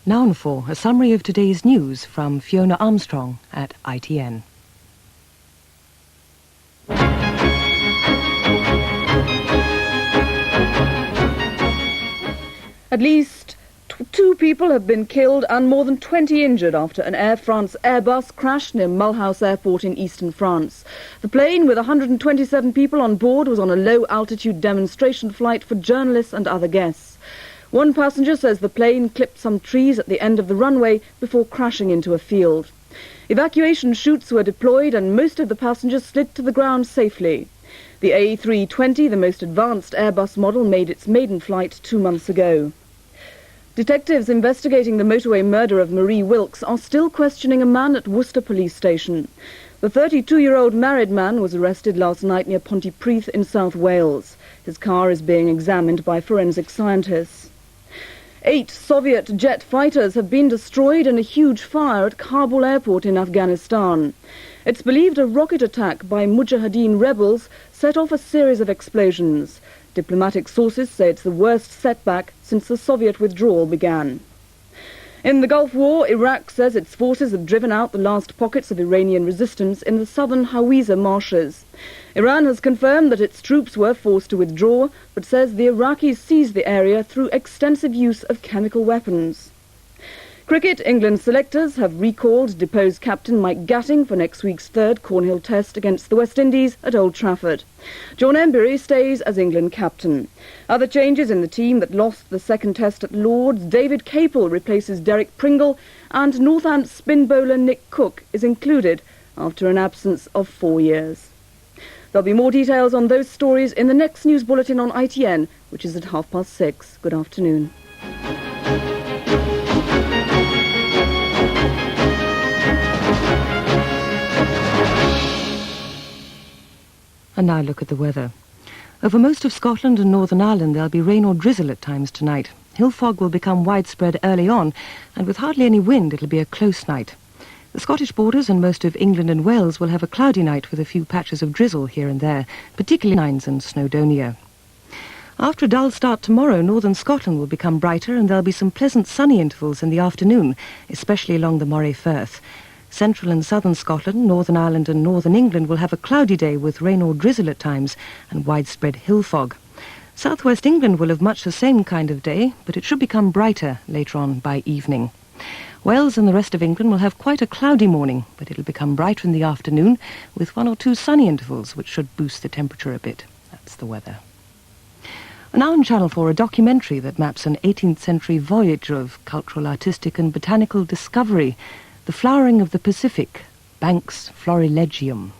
Now for a summary of today's news from Fiona Armstrong at ITN. At least two people have been killed and more than 20 injured after an Air France Airbus crashed near Mulhouse airport in eastern France. The plane, with 127 people on board, was on a low-altitude demonstration flight for journalists and other guests. One passenger says the plane clipped some trees at the end of the runway before crashing into a field. Evacuation chutes were deployed and most of the passengers slid to the ground safely. The A320, the most advanced Airbus model, made its maiden flight 2 months ago. Detectives investigating the motorway murder of Marie Wilkes are still questioning a man at Worcester police station. The 32-year-old married man was arrested last night near Pontypridd in South Wales. His car is being examined by forensic scientists. 8 Soviet jet fighters have been destroyed in a huge fire at Kabul airport in Afghanistan. It's believed a rocket attack by Mujahideen rebels set off a series of explosions. Diplomatic sources say it's the worst setback since the Soviet withdrawal began. In the Gulf War, Iraq says its forces have driven out the last pockets of Iranian resistance in the southern Hawija marshes. Iran has confirmed that its troops were forced to withdraw, but says the Iraqis seized the area through extensive use of chemical weapons. Cricket, England selectors have recalled deposed captain Mike Gatting for next week's third Cornhill Test against the West Indies at Old Trafford. John Embury stays as England captain. Other changes in the team that lost the second Test at Lord's: David Capel replaces Derek Pringle, and Northants spin bowler Nick Cook is included after an absence of 4 years. There'll be more details on those stories in the next news bulletin on ITN, which is at 6:30. Good afternoon. And now look at the weather. Over most of Scotland and Northern Ireland there'll be rain or drizzle at times tonight. Hill fog will become widespread early on, and with hardly any wind it'll be a close night. The Scottish borders and most of England and Wales will have a cloudy night with a few patches of drizzle here and there, particularly Nines and Snowdonia. After a dull start tomorrow, northern Scotland will become brighter and there'll be some pleasant sunny intervals in the afternoon, especially along the Moray Firth. Central and southern Scotland, Northern Ireland and northern England will have a cloudy day with rain or drizzle at times and widespread hill fog. Southwest England will have much the same kind of day, but it should become brighter later on by evening. Wales and the rest of England will have quite a cloudy morning, but it'll become brighter in the afternoon with 1 or 2 sunny intervals, which should boost the temperature a bit. That's the weather. Now on Channel 4, a documentary that maps an 18th century voyage of cultural, artistic and botanical discovery, the flowering of the Pacific, Banks Florilegium.